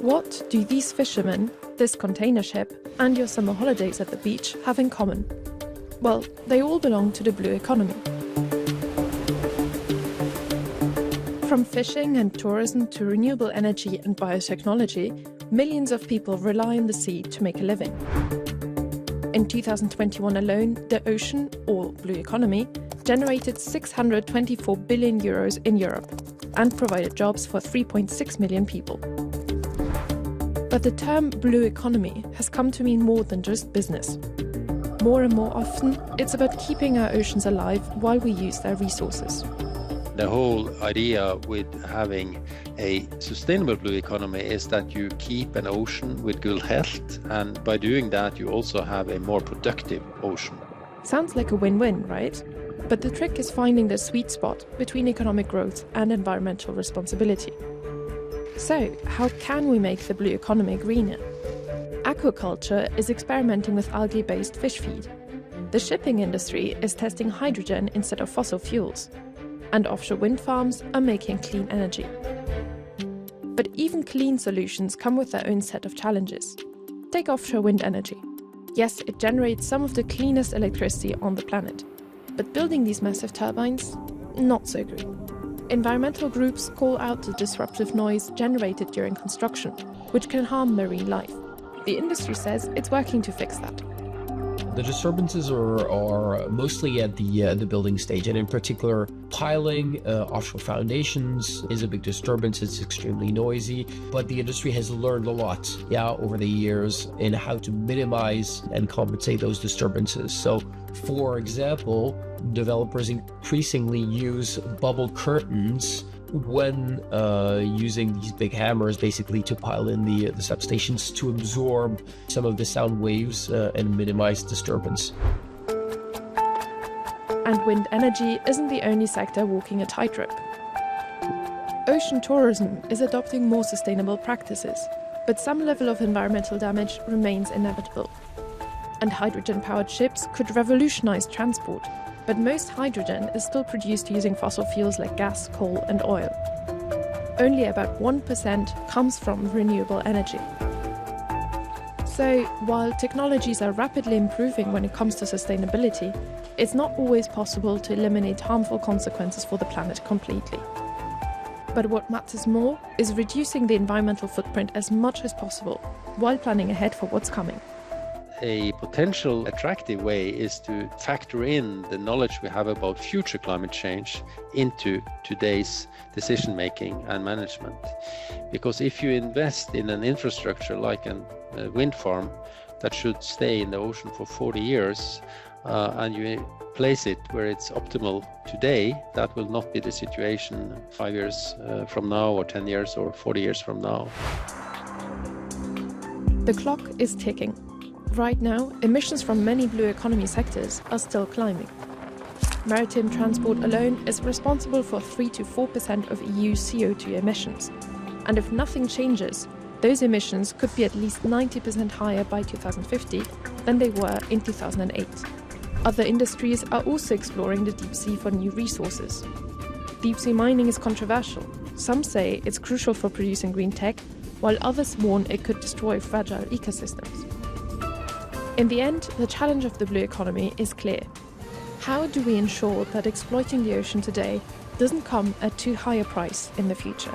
What do these fishermen, this container ship, and your summer holidays at the beach have in common? Well, they all belong to the blue economy. From fishing and tourism to renewable energy and biotechnology, millions of people rely on the sea to make a living. In 2021 alone, the ocean, or blue economy, generated 624 billion euros in Europe and provided jobs for 3.6 million people. But the term blue economy has come to mean more than just business. More and more often, it's about keeping our oceans alive while we use their resources. The whole idea with having a sustainable blue economy is that you keep an ocean with good health, and by doing that you also have a more productive ocean. Sounds like a win-win, right? But the trick is finding the sweet spot between economic growth and environmental responsibility. So, how can we make the blue economy greener? Aquaculture is experimenting with algae-based fish feed. The shipping industry is testing hydrogen instead of fossil fuels. And offshore wind farms are making clean energy. But even clean solutions come with their own set of challenges. Take offshore wind energy. Yes, it generates some of the cleanest electricity on the planet. But building these massive turbines, not so green. Environmental groups call out the disruptive noise generated during construction, which can harm marine life. The industry says it's working to fix that. The disturbances are mostly at the building stage, and in particular, piling offshore foundations is a big disturbance. It's extremely noisy, but the industry has learned a lot, over the years in how to minimize and compensate those disturbances. So, for example, developers increasingly use bubble curtains when using these big hammers basically to pile in the substations to absorb some of the sound waves and minimize disturbance. And wind energy isn't the only sector walking a tightrope. Ocean tourism is adopting more sustainable practices, but some level of environmental damage remains inevitable. And hydrogen-powered ships could revolutionize transport. But most hydrogen is still produced using fossil fuels like gas, coal and oil. Only about 1% comes from renewable energy. So, while technologies are rapidly improving when it comes to sustainability, it's not always possible to eliminate harmful consequences for the planet completely. But what matters more is reducing the environmental footprint as much as possible, while planning ahead for what's coming. A potential attractive way is to factor in the knowledge we have about future climate change into today's decision making and management. Because if you invest in an infrastructure like a wind farm that should stay in the ocean for 40 years and you place it where it's optimal today, that will not be the situation 5 years from now, or 10 years or 40 years from now. The clock is ticking. Right now, emissions from many blue economy sectors are still climbing. Maritime transport alone is responsible for 3 to 4% of EU CO2 emissions. And if nothing changes, those emissions could be at least 90% higher by 2050 than they were in 2008. Other industries are also exploring the deep sea for new resources. Deep sea mining is controversial. Some say it's crucial for producing green tech, while others warn it could destroy fragile ecosystems. In the end, the challenge of the blue economy is clear. How do we ensure that exploiting the ocean today doesn't come at too high a price in the future?